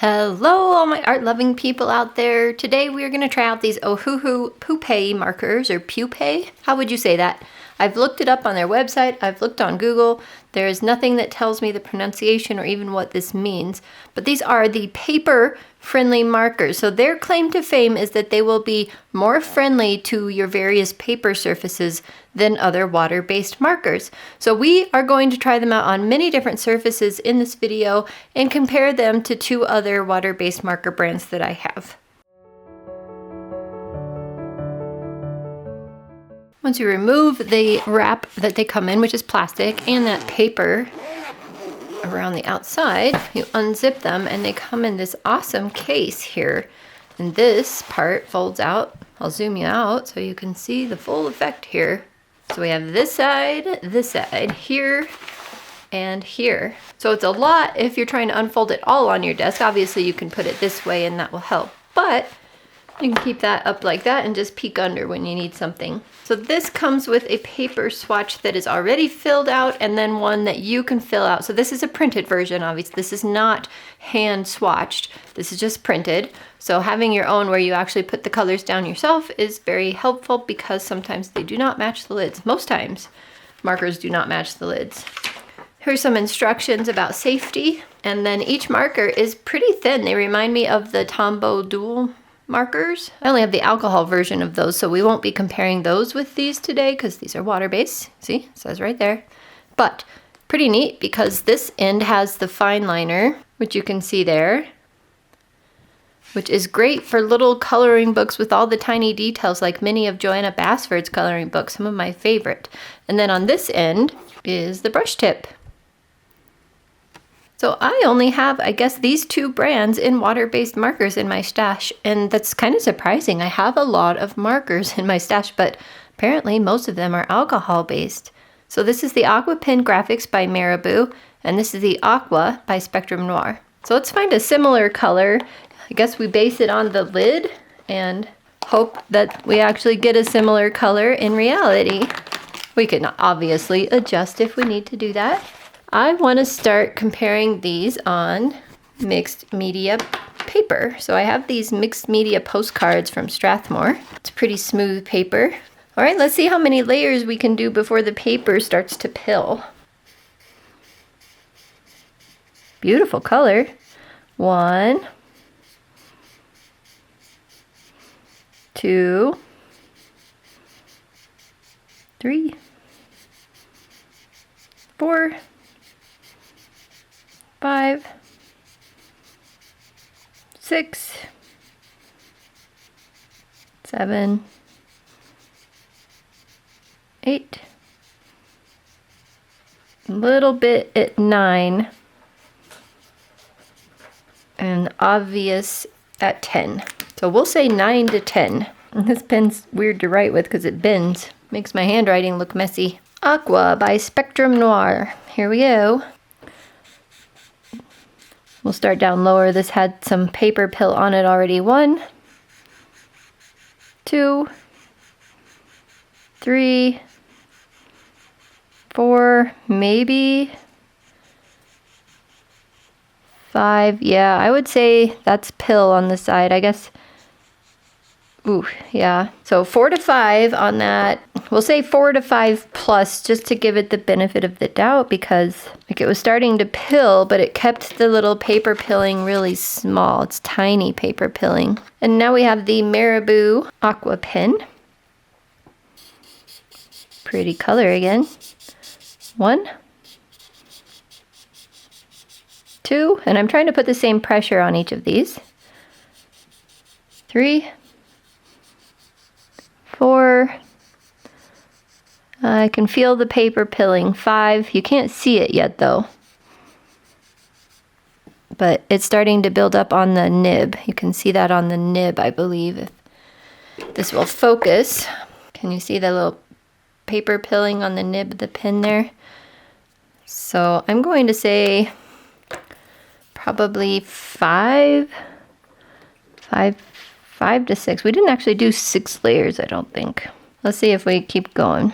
Hello, all my art-loving people out there. Today we are going to try out these Ohuhu Pupe markers, or Pupe. How would you say that? I've looked it up on their website. I've looked on Google. There is nothing that tells me the pronunciation or even what this means. But these are the paper-friendly markers. So their claim to fame is that they will be more friendly to your various paper surfaces than other water-based markers. So we are going to try them out on many different surfaces in this video and compare them to two other water-based marker brands that I have. Once you remove the wrap that they come in, which is plastic, and that paper around the outside, you unzip them and they come in this awesome case here. And this part folds out. I'll zoom you out so you can see the full effect here. So we have this side, here, and here. So it's a lot if you're trying to unfold it all on your desk. Obviously you can put it this way and that will help. But you can keep that up like that and just peek under when you need something. So this comes with a paper swatch that is already filled out and then one that you can fill out. So this is a printed version, obviously. This is not hand swatched. This is just printed. So having your own where you actually put the colors down yourself is very helpful because sometimes they do not match the lids. Most times markers do not match the lids. Here's some instructions about safety. And then each marker is pretty thin. They remind me of the Tombow Dual markers. I only have the alcohol version of those, so we won't be comparing those with these today because these are water-based. See, it says right there. But pretty neat because this end has the fine liner, which you can see there, which is great for little coloring books with all the tiny details like many of Joanna Basford's coloring books, some of my favorite. And then on this end is the brush tip. So I only have, I guess, these two brands in water-based markers in my stash, and that's kind of surprising. I have a lot of markers in my stash, but apparently most of them are alcohol-based. So this is the Aqua Pen Graphics by Miranda, and this is the Aqua by Spectrum Noir. So let's find a similar color. I guess we base it on the lid and hope that we actually get a similar color in reality. We can obviously adjust if we need to do that. I want to start comparing these on mixed media paper. So I have these mixed media postcards from Strathmore. It's pretty smooth paper. All right, let's see how many layers we can do before the paper starts to pill. Beautiful color. 1, 2, 3, 4, 5, 6, 7, 8, a little bit at 9, and obvious at 10. So we'll say 9 to 10. And this pen's weird to write with because it bends. Makes my handwriting look messy. Aqua by Spectrum Noir. Here we go. We'll start down lower. This had some paper pill on it already. 1, 2, 3, 4, maybe 5. Yeah, I would say that's pill on the side. I guess. Ooh, yeah. So 4 to 5 on that. We'll say 4 to 5 plus just to give it the benefit of the doubt because like it was starting to pill, but it kept the little paper pilling really small. It's tiny paper pilling. And now we have the Miranda Aqua Pen. Pretty color again. 1, 2, and I'm trying to put the same pressure on each of these. 3, 4, I can feel the paper pilling. 5, you can't see it yet though. But it's starting to build up on the nib. You can see that on the nib, I believe. If this will focus. Can you see the little paper pilling on the nib of the pen there? So I'm going to say probably 5 to 6. We didn't actually do 6 layers, I don't think. Let's see if we keep going.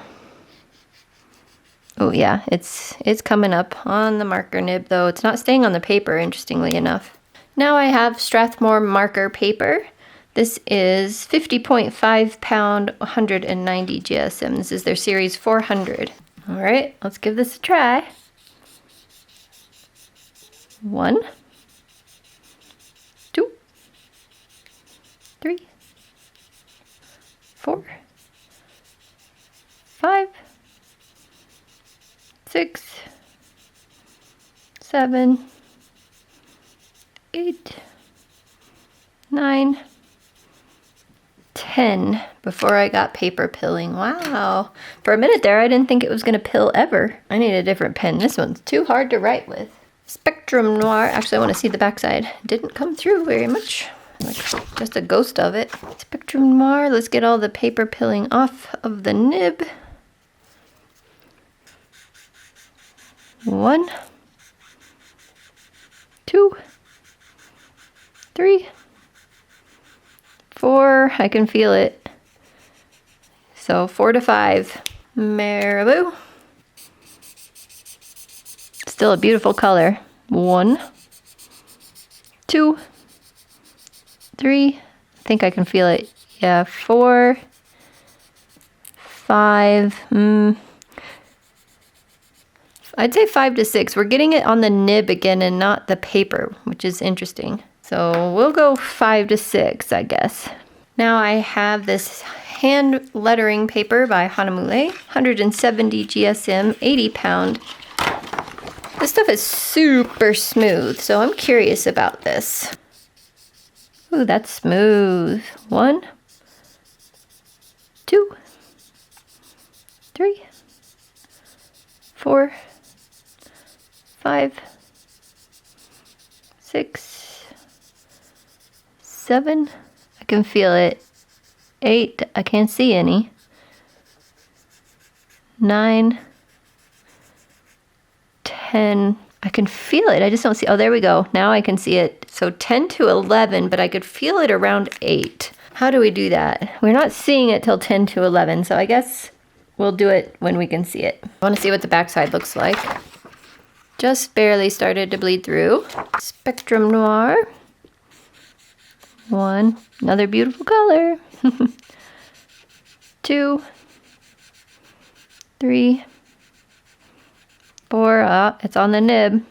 Oh yeah, it's coming up on the marker nib though. It's not staying on the paper, interestingly enough. Now I have Strathmore marker paper. This is 50.5 pound, 190 GSM. This is their series 400. All right, let's give this a try. 1, 2, 3, 4, 5, 6, 7, 8, 9, 10 before I got paper pilling. Wow. For a minute there, I didn't think it was going to pill ever. I need a different pen. This one's too hard to write with. Spectrum Noir. Actually, I want to see the backside. Didn't come through very much. Like just a ghost of it. Spectrum Noir. Let's get all the paper pilling off of the nib. 1, 2, 3, 4. I can feel it. So 4 to 5. Marabou. Still a beautiful color. 1, 2, 3. I think I can feel it. Yeah, 4, 5. I'd say 5 to 6. We're getting it on the nib again and not the paper, which is interesting. So we'll go 5 to 6, I guess. Now I have this hand lettering paper by Hanamule, 170 GSM, 80 pound. This stuff is super smooth, so I'm curious about this. Ooh, that's smooth. 1, 2, 3, 4, 5, 6, 7. I can feel it. 8. I can't see any. 9, 10. I can feel it. I just don't see. Oh, there we go. Now I can see it. So 10 to 11, but I could feel it around 8. How do we do that? We're not seeing it till 10 to 11, so I guess we'll do it when we can see it. I want to see what the backside looks like. Just barely started to bleed through. Spectrum Noir. 1. Another beautiful color. 2, 3, 4. It's on the nib.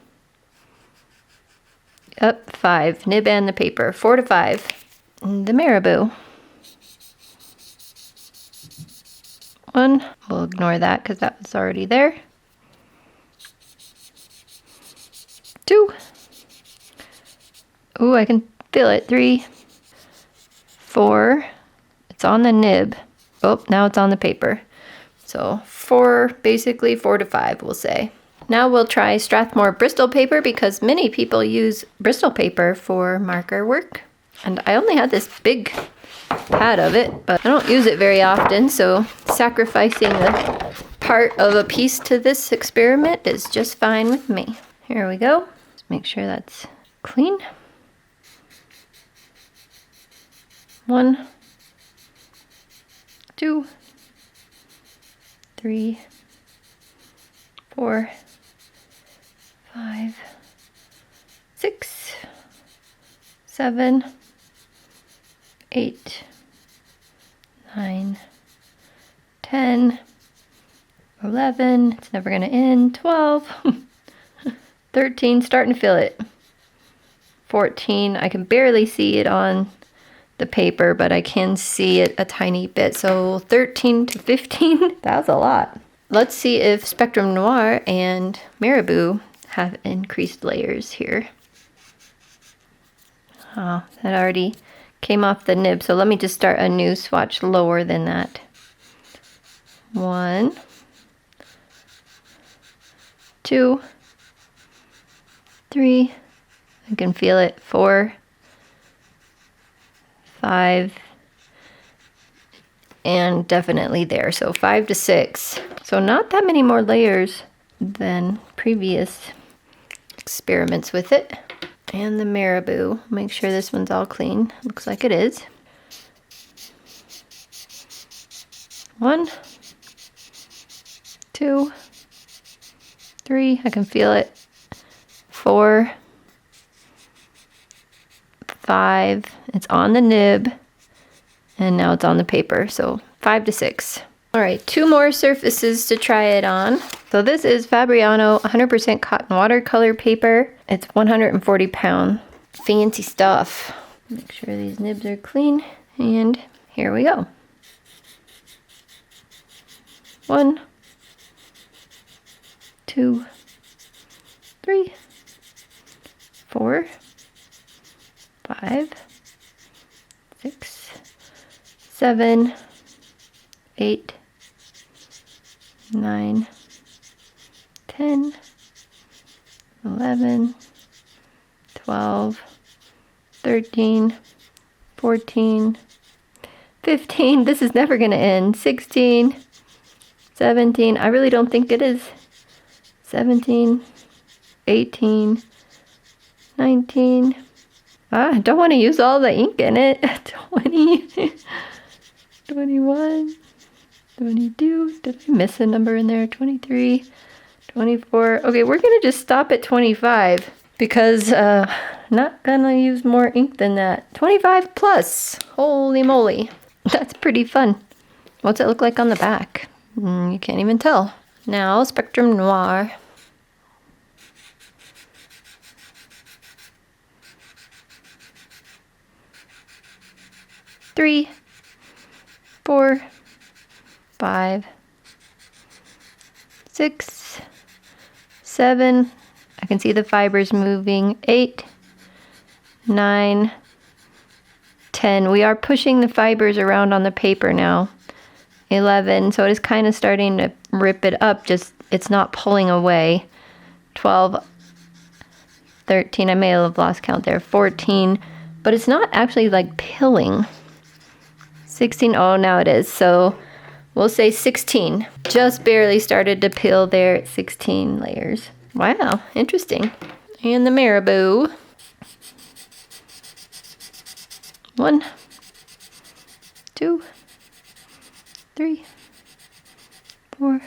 Up 5. Nib and the paper. 4 to 5. And the Marabou. 1. We'll ignore that because that was already there. 2. Ooh, I can feel it. 3, 4. It's on the nib. Oh, now it's on the paper. So 4, basically 4 to 5, we'll say. Now we'll try Strathmore Bristol paper because many people use Bristol paper for marker work. And I only had this big pad of it, but I don't use it very often, so sacrificing a part of a piece to this experiment is just fine with me. Here we go. Let's make sure that's clean. 1, 2, 3, 4, 5, 6, 7, 8, 9, 10, 11. It's never going to end. 12, 13. Starting to feel it. 14. I can barely see it on the paper, but I can see it a tiny bit. So 13 to 15. That was a lot. Let's see if Spectrum Noir and Marabou have increased layers here. Oh, that already came off the nib. So let me just start a new swatch lower than that. 1, 2, 3. I can feel it. 4, 5, and definitely there. So 5 to 6. So not that many more layers than previous experiments with it. And the Marabou. Make sure this one's all clean. Looks like it is. 1, 2, 3. I can feel it. 4, 5. It's on the nib. And now it's on the paper. So 5 to 6. All right, 2 more surfaces to try it on. So this is Fabriano 100% cotton watercolor paper. It's 140 pound. Fancy stuff. Make sure these nibs are clean. And here we go. 1, 2, 3, 4, 5, 6, 7, 8, 9, 10, 11, 12, 13, 14, 15. This is never going to end. 16, 17. I really don't think it is. 17, 18, 19. I don't want to use all the ink in it. 20, 21, 22. Did I miss a number in there? 23, 24. Okay, we're going to just stop at 25 because not going to use more ink than that. 25 plus. Holy moly. That's pretty fun. What's it look like on the back? You can't even tell. Now, Spectrum Noir. Three, 4, 5, 6, 7. I can see the fibers moving. 8, 9, 10. We are pushing the fibers around on the paper now. 11. So it is kind of starting to rip it up. Just it's not pulling away. 12, 13. I may have lost count there. 14. But it's not actually like pilling. 16, oh, now it is. So we'll say 16. Just barely started to peel there at 16 layers. Wow, interesting. And the marabou. 1, 2, 3, 4,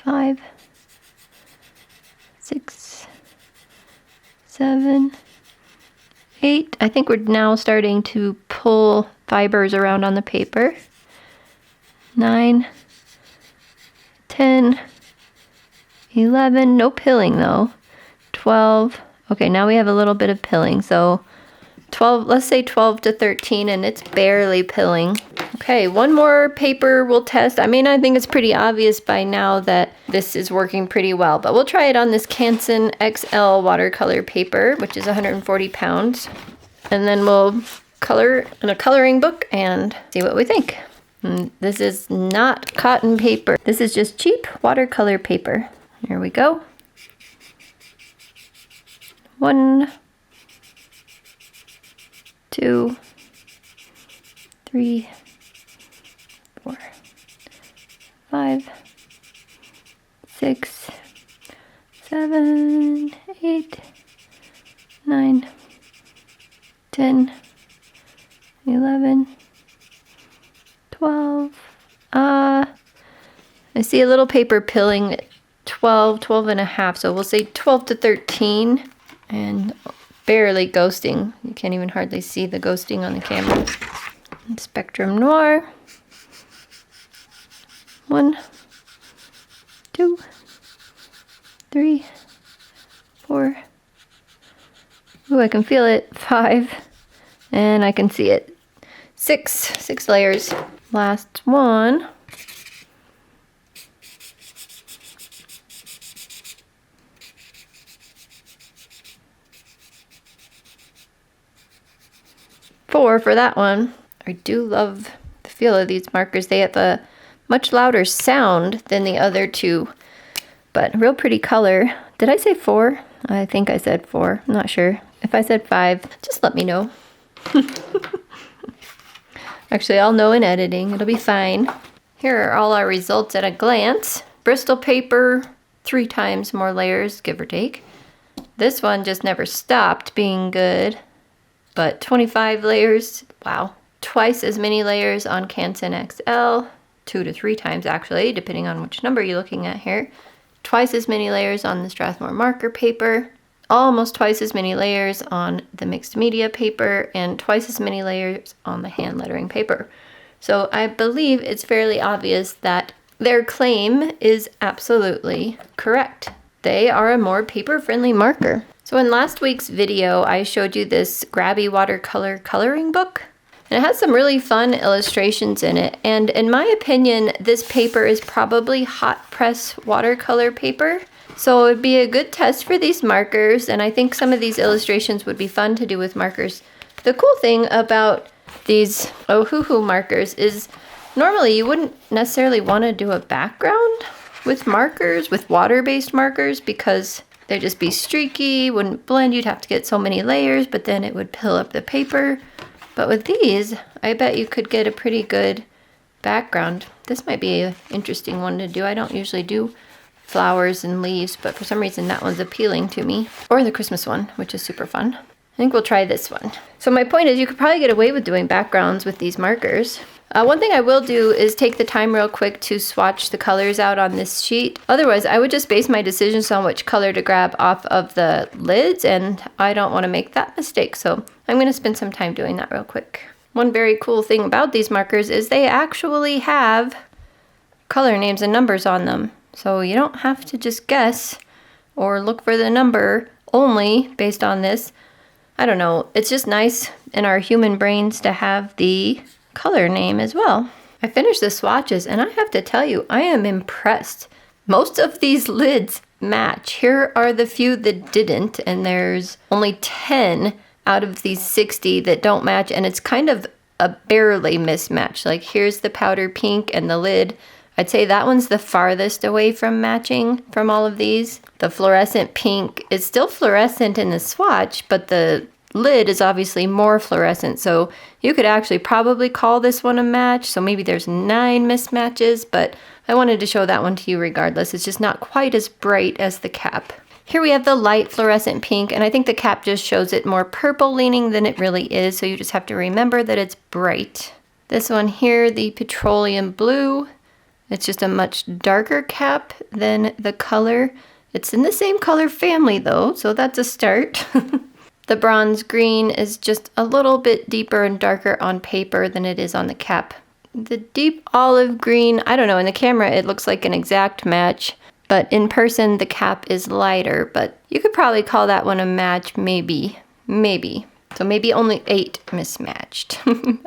5, 6, 7, 8. I think we're now starting to pull fibers around on the paper. 9, 10, 11, no pilling though. 12, okay, now we have a little bit of pilling. So 12, let's say 12 to 13, and it's barely pilling. Okay, one more paper we'll test. I mean, I think it's pretty obvious by now that this is working pretty well, but we'll try it on this Canson XL watercolor paper, which is 140 pounds. And then we'll color in a coloring book and see what we think. And this is not cotton paper. This is just cheap watercolor paper. Here we go. 1, 2, 3, 4, 5, 6, 7, 8, 9, 10, 11, 12. I see a little paper pilling at 12, 12 and a half. So we'll say 12 to 13 and barely ghosting. You can't even hardly see the ghosting on the camera. And Spectrum Noir. 1, 2, 3, 4. Ooh, I can feel it. 5. And I can see it. 6 layers. Last one. Four for that one. I do love the feel of these markers. They have a much louder sound than the other two, but real pretty color. Did I say 4? I think I said 4. I'm not sure. If I said 5, just let me know. Actually, I'll know in editing. It'll be fine. Here are all our results at a glance. Bristol paper, 3 times more layers, give or take. This one just never stopped being good. But 25 layers, wow. Twice as many layers on Canson XL, 2 to 3 times actually, depending on which number you're looking at here. Twice as many layers on the Strathmore marker paper. almost twice as many layers on the mixed media paper and twice as many layers on the hand lettering paper. So I believe it's fairly obvious that their claim is absolutely correct. They are a more paper-friendly marker. So in last week's video, I showed you this Grabby watercolor coloring book. And it has some really fun illustrations in it. And in my opinion, this paper is probably hot press watercolor paper. So it would be a good test for these markers. And I think some of these illustrations would be fun to do with markers. The cool thing about these Ohuhu markers is normally you wouldn't necessarily want to do a background with markers, with water-based markers, because they'd just be streaky, wouldn't blend, you'd have to get so many layers, but then it would pill up the paper. But with these, I bet you could get a pretty good background. This might be an interesting one to do. I don't usually do flowers and leaves, but for some reason that one's appealing to me. Or the Christmas one, which is super fun. I think we'll try this one. So my point is you could probably get away with doing backgrounds with these markers. One thing I will do is take the time real quick to swatch the colors out on this sheet. Otherwise, I would just base my decisions on which color to grab off of the lids, and I don't want to make that mistake. So I'm going to spend some time doing that real quick. One very cool thing about these markers is they actually have color names and numbers on them. So you don't have to just guess or look for the number only based on this. I don't know. It's just nice in our human brains to have the color name as well. I finished the swatches and I have to tell you, I am impressed. Most of these lids match. Here are the few that didn't, and there's only 10 out of these 60 that don't match, and it's kind of a barely mismatch. Like here's the powder pink and the lid. I'd say that one's the farthest away from matching from all of these. The fluorescent pink is still fluorescent in the swatch, but the lid is obviously more fluorescent, so you could actually probably call this one a match. So maybe there's 9 mismatches, but I wanted to show that one to you regardless. It's just not quite as bright as the cap. Here we have the light fluorescent pink, and I think the cap just shows it more purple leaning than it really is, so you just have to remember that it's bright. This one here, the petroleum blue, it's just a much darker cap than the color. It's in the same color family though, so that's a start. The bronze green is just a little bit deeper and darker on paper than it is on the cap. The deep olive green, I don't know, in the camera it looks like an exact match, but in person the cap is lighter, but you could probably call that one a match, maybe. So maybe only 8 mismatched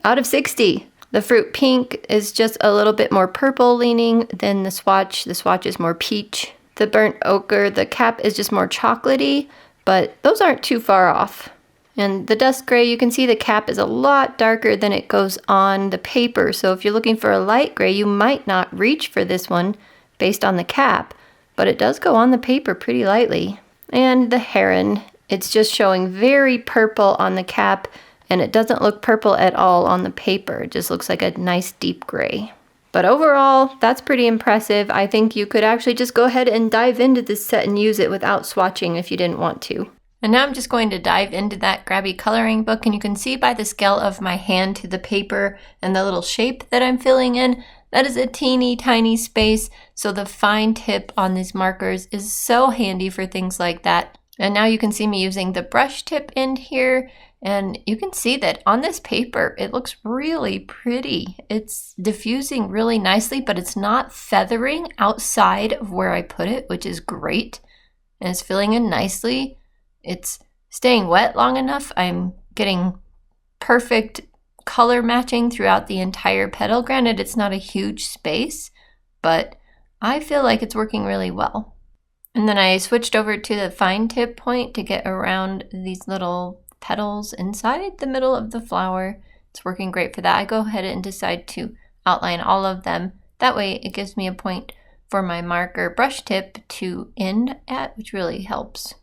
out of 60. The fruit pink is just a little bit more purple leaning than the swatch. The swatch is more peach. The burnt ochre, the cap is just more chocolatey, but those aren't too far off. And the dust gray, you can see the cap is a lot darker than it goes on the paper. So if you're looking for a light gray, you might not reach for this one based on the cap, but it does go on the paper pretty lightly. And the heron, it's just showing very purple on the cap, and it doesn't look purple at all on the paper. It just looks like a nice deep gray. But overall, that's pretty impressive. I think you could actually just go ahead and dive into this set and use it without swatching if you didn't want to. And now I'm just going to dive into that Grabby coloring book, and you can see by the scale of my hand to the paper and the little shape that I'm filling in, that is a teeny tiny space. So the fine tip on these markers is so handy for things like that. And now you can see me using the brush tip end here. And you can see that on this paper, it looks really pretty. It's diffusing really nicely, but it's not feathering outside of where I put it, which is great. And it's filling in nicely. It's staying wet long enough. I'm getting perfect color matching throughout the entire petal. Granted, it's not a huge space, but I feel like it's working really well. And then I switched over to the fine tip point to get around these little petals inside the middle of the flower. It's working great for that. I go ahead and decide to outline all of them. That way it gives me a point for my marker brush tip to end at, which really helps.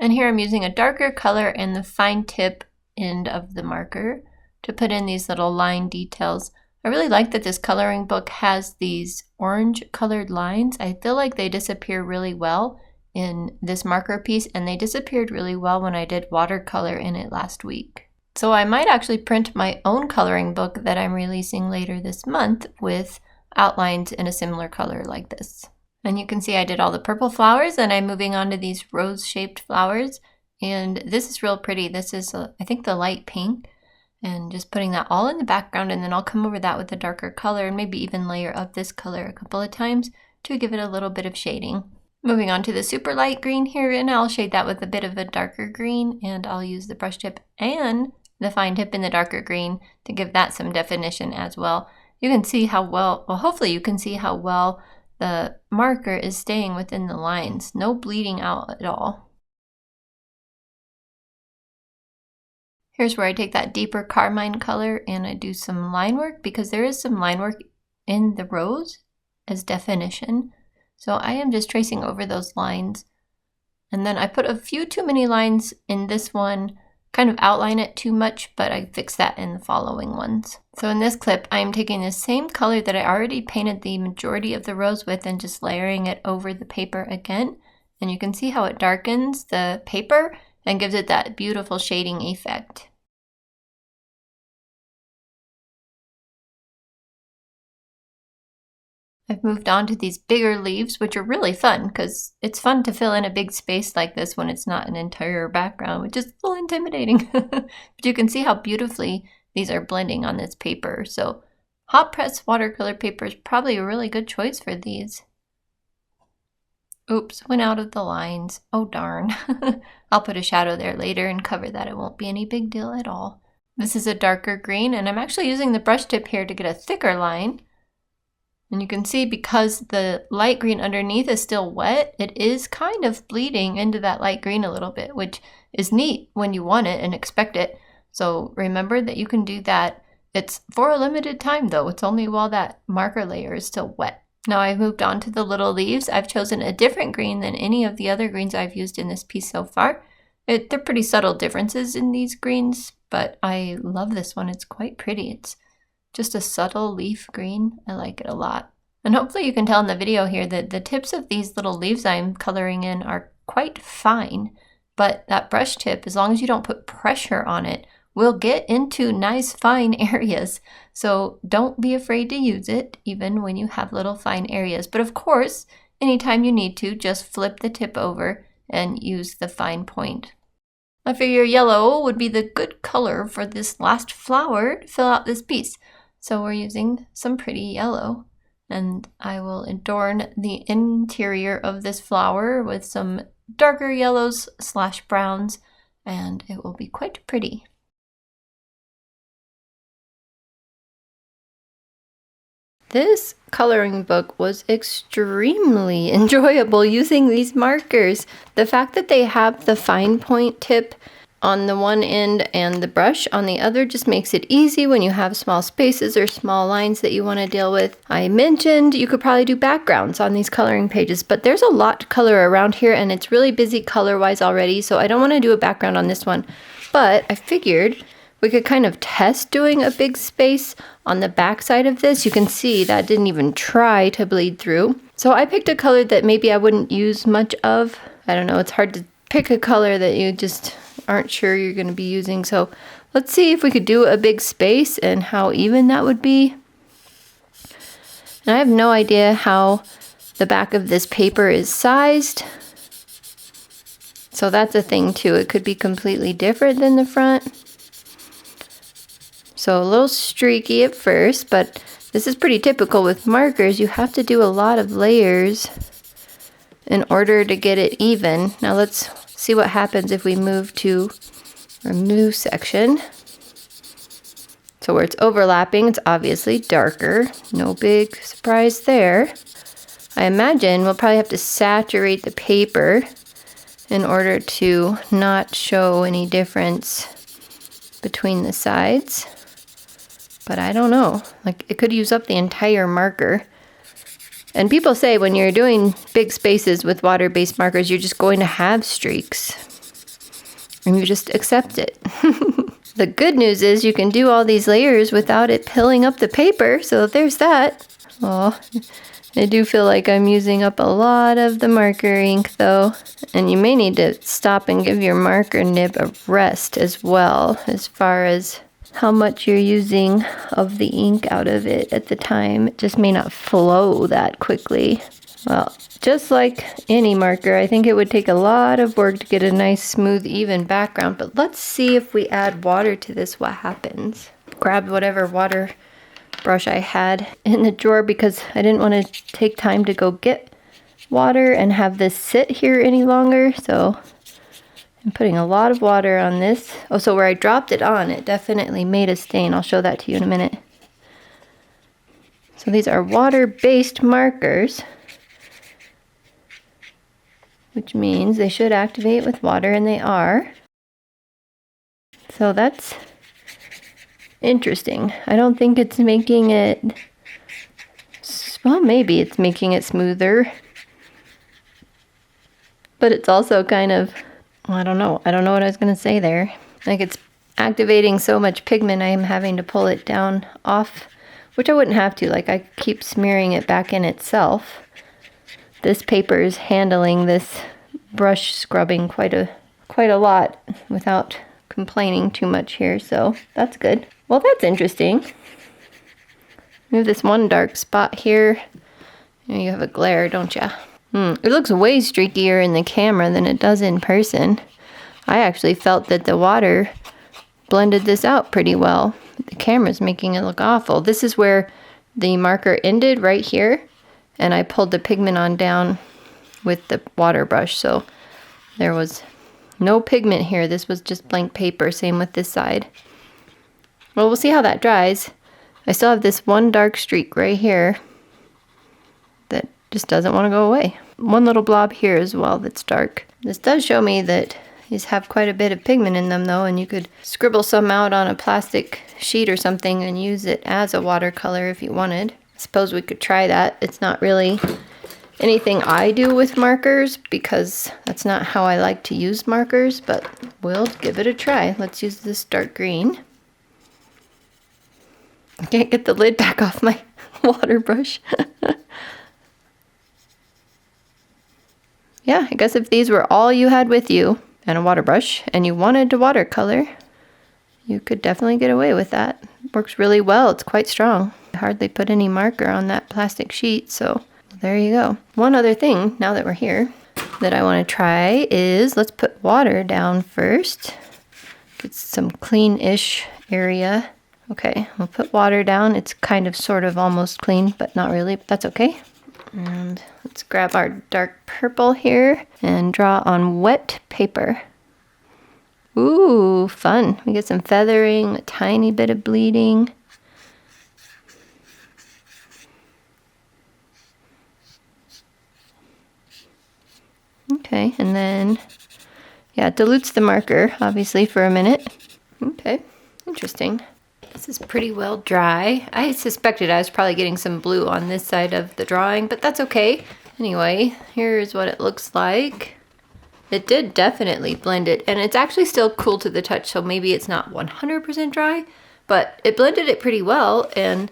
And here I'm using a darker color in the fine tip end of the marker to put in these little line details. I really like that this coloring book has these orange colored lines. I feel like they disappear really well in this marker piece, and they disappeared really well when I did watercolor in it last week. So I might actually print my own coloring book that I'm releasing later this month with outlines in a similar color like this. And you can see I did all the purple flowers, and I'm moving on to these rose-shaped flowers. And this is real pretty. This is, I think, the light pink. And just putting that all in the background, and then I'll come over that with a darker color and maybe even layer up this color a couple of times to give it a little bit of shading. Moving on to the super light green here, and I'll shade that with a bit of a darker green, and I'll use the brush tip and the fine tip in the darker green to give that some definition as well. You can see how well, hopefully you can see how well the marker is staying within the lines. No bleeding out at all. Here's where I take that deeper carmine color and I do some line work, because there is some line work in the rose as definition. So I am just tracing over those lines. And then I put a few too many lines in this one, kind of outline it too much, but I fix that in the following ones. So in this clip, I'm taking the same color that I already painted the majority of the rose with and just layering it over the paper again. And you can see how it darkens the paper and gives it that beautiful shading effect. I've moved on to these bigger leaves, which are really fun because it's fun to fill in a big space like this when it's not an entire background, which is a little intimidating. But you can see how beautifully these are blending on this paper. So hot press watercolor paper is probably a really good choice for these. Oops, went out of the lines. Oh darn. I'll put a shadow there later and cover that. It won't be any big deal at all. This is a darker green, and I'm actually using the brush tip here to get a thicker line. And you can see because the light green underneath is still wet, it is kind of bleeding into that light green a little bit, which is neat when you want it and expect it. So remember that you can do that. It's for a limited time though. It's only while that marker layer is still wet. Now I've moved on to the little leaves. I've chosen a different green than any of the other greens I've used in this piece so far. They're pretty subtle differences in these greens, but I love this one. It's quite pretty. It's just a subtle leaf green. I like it a lot. And hopefully you can tell in the video here that the tips of these little leaves I'm coloring in are quite fine, but that brush tip, as long as you don't put pressure on it, will get into nice fine areas. So don't be afraid to use it even when you have little fine areas. But of course, anytime you need to, just flip the tip over and use the fine point. I figure yellow would be the good color for this last flower to fill out this piece. So we're using some pretty yellow, and I will adorn the interior of this flower with some darker yellows / browns, and it will be quite pretty. This coloring book was extremely enjoyable using these markers. The fact that they have the fine point tip on the one end and the brush on the other just makes it easy when you have small spaces or small lines that you want to deal with. I mentioned you could probably do backgrounds on these coloring pages, but there's a lot to color around here and it's really busy color-wise already, so I don't want to do a background on this one. But I figured we could kind of test doing a big space on the back side of this. You can see that didn't even try to bleed through. So I picked a color that maybe I wouldn't use much of. I don't know, it's hard to pick a color that you just aren't sure you're going to be using. So let's see if we could do a big space and how even that would be. And I have no idea how the back of this paper is sized. So that's a thing too. It could be completely different than the front. So a little streaky at first, but this is pretty typical with markers. You have to do a lot of layers in order to get it even. Now let's see what happens if we move to our new section. So where it's overlapping, it's obviously darker. No big surprise there. I imagine we'll probably have to saturate the paper in order to not show any difference between the sides. But I don't know. Like, it could use up the entire marker. And people say when you're doing big spaces with water-based markers, you're just going to have streaks. And you just accept it. The good news is you can do all these layers without it pilling up the paper. So there's that. Oh, I do feel like I'm using up a lot of the marker ink though, and you may need to stop and give your marker nib a rest as well, as far as how much you're using of the ink out of it at the time. It just may not flow that quickly. Well, just like any marker, I think it would take a lot of work to get a nice, smooth, even background, but let's see if we add water to this, what happens. Grabbed whatever water brush I had in the drawer because I didn't want to take time to go get water and have this sit here any longer, so I'm putting a lot of water on this. Oh, so where I dropped it on, it definitely made a stain. I'll show that to you in a minute. So these are water-based markers, which means they should activate with water, and they are. So that's interesting. I don't think it's making it, well, maybe it's making it smoother, but it's also kind of, I don't know what I was going to say there. Like, it's activating so much pigment, I am having to pull it down off, which I wouldn't have to. Like, I keep smearing it back in itself. This paper is handling this brush scrubbing quite a lot without complaining too much here, so that's good. Well, that's interesting. We have this one dark spot here. You have a glare, don't you? It looks way streakier in the camera than it does in person. I actually felt that the water blended this out pretty well. The camera's making it look awful. This is where the marker ended, right here, and I pulled the pigment on down with the water brush, so there was no pigment here. This was just blank paper. Same with this side. Well, we'll see how that dries. I still have this one dark streak right here that just doesn't want to go away. One little blob here as well that's dark. This does show me that these have quite a bit of pigment in them though, and you could scribble some out on a plastic sheet or something and use it as a watercolor if you wanted. I suppose we could try that. It's not really anything I do with markers because that's not how I like to use markers, but we'll give it a try. Let's use this dark green. I can't get the lid back off my water brush. Yeah, I guess if these were all you had with you and a water brush and you wanted to watercolor, you could definitely get away with that. It works really well. It's quite strong. I hardly put any marker on that plastic sheet, so there you go. One other thing, now that we're here, that I want to try is, let's put water down first. Get some clean-ish area. Okay, we'll put water down. It's kind of, sort of, almost clean, but not really, but that's okay. And let's grab our dark purple here and draw on wet paper. Ooh, fun. We get some feathering, a tiny bit of bleeding. Okay, and then, yeah, it dilutes the marker, obviously, for a minute. Okay, interesting. This is pretty well dry. I suspected I was probably getting some blue on this side of the drawing, but that's okay. Anyway, here's what it looks like. It did definitely blend it, and it's actually still cool to the touch, so maybe it's not 100% dry, but it blended it pretty well, and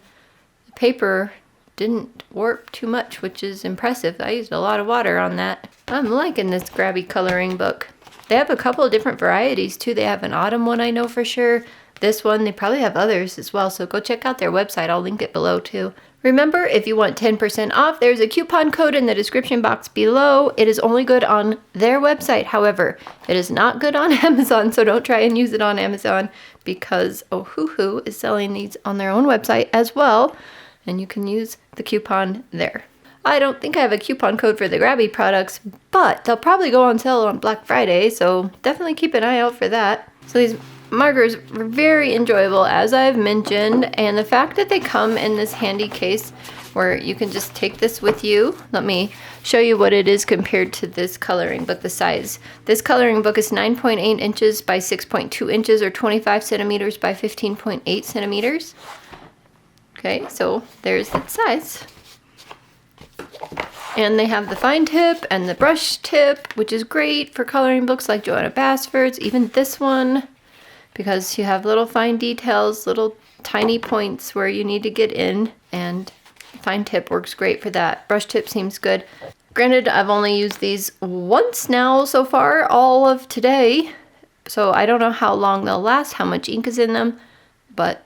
the paper didn't warp too much, which is impressive. I used a lot of water on that. I'm liking this grabby coloring book. They have a couple of different varieties too. They have an autumn one, I know for sure. This one, they probably have others as well, so go check out their website. I'll link it below too. Remember, if you want 10% off, there's a coupon code in the description box below. It is only good on their website, however. It is not good on Amazon, so don't try and use it on Amazon because Ohuhu is selling these on their own website as well, and you can use the coupon there. I don't think I have a coupon code for the Grabby products, but they'll probably go on sale on Black Friday, so definitely keep an eye out for that. So these markers are very enjoyable, as I've mentioned, and the fact that they come in this handy case where you can just take this with you. Let me show you what it is compared to this coloring book, the size. This coloring book is 9.8 inches by 6.2 inches, or 25 centimeters by 15.8 centimeters. Okay, so there's that size. And they have the fine tip and the brush tip, which is great for coloring books like Joanna Basford's, even this one, because you have little fine details, little tiny points where you need to get in, and Fine tip works great for that. Brush tip seems good. Granted, I've only used these once now so far, all of today. So I don't know how long they'll last, how much ink is in them, but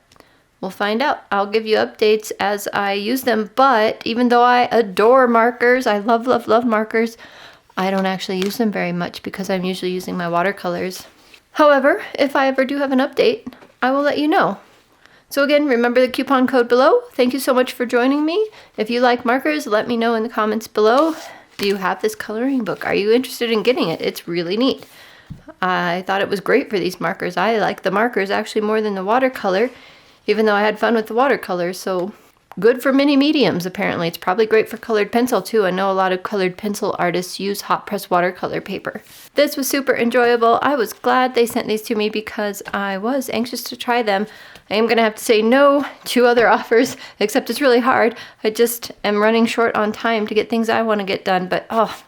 we'll find out. I'll give you updates as I use them, but even though I adore markers, I love, love, love markers, I don't actually use them very much because I'm usually using my watercolors. However, if I ever do have an update, I will let you know. So again, remember the coupon code below. Thank you so much for joining me. If you like markers, let me know in the comments below. Do you have this coloring book? Are you interested in getting it? It's really neat. I thought it was great for these markers. I like the markers actually more than the watercolor, even though I had fun with the watercolors. So good for mini mediums, apparently. It's probably great for colored pencil too. I know a lot of colored pencil artists use hot press watercolor paper. This was super enjoyable. I was glad they sent these to me because I was anxious to try them. I am gonna have to say no to other offers, except it's really hard. I just am running short on time to get things I want to get done, but oh,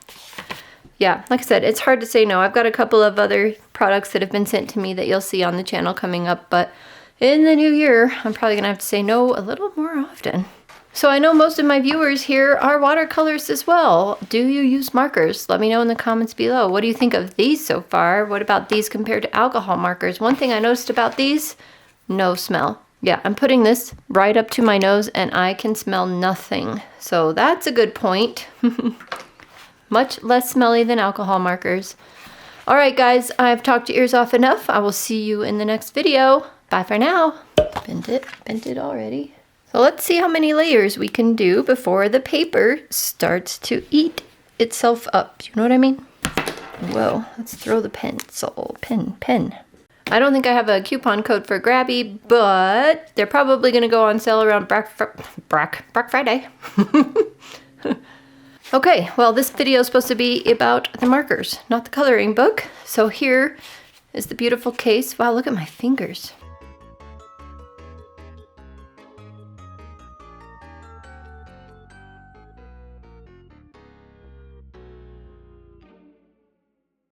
yeah, like I said, it's hard to say no. I've got a couple of other products that have been sent to me that you'll see on the channel coming up, but in the new year, I'm probably gonna have to say no a little more often. So I know most of my viewers here are watercolors as well. Do you use markers? Let me know in the comments below. What do you think of these so far? What about these compared to alcohol markers? One thing I noticed about these, no smell. Yeah, I'm putting this right up to my nose and I can smell nothing. So that's a good point. Much less smelly than alcohol markers. All right, guys, I've talked your ears off enough. I will see you in the next video. Bye for now. Bent it already. So let's see how many layers we can do before the paper starts to eat itself up. You know what I mean? Whoa, let's throw the pencil. Pen. I don't think I have a coupon code for Grabby, but they're probably gonna go on sale around Black Friday. Okay, well, this video is supposed to be about the markers, not the coloring book. So here is the beautiful case. Wow, look at my fingers.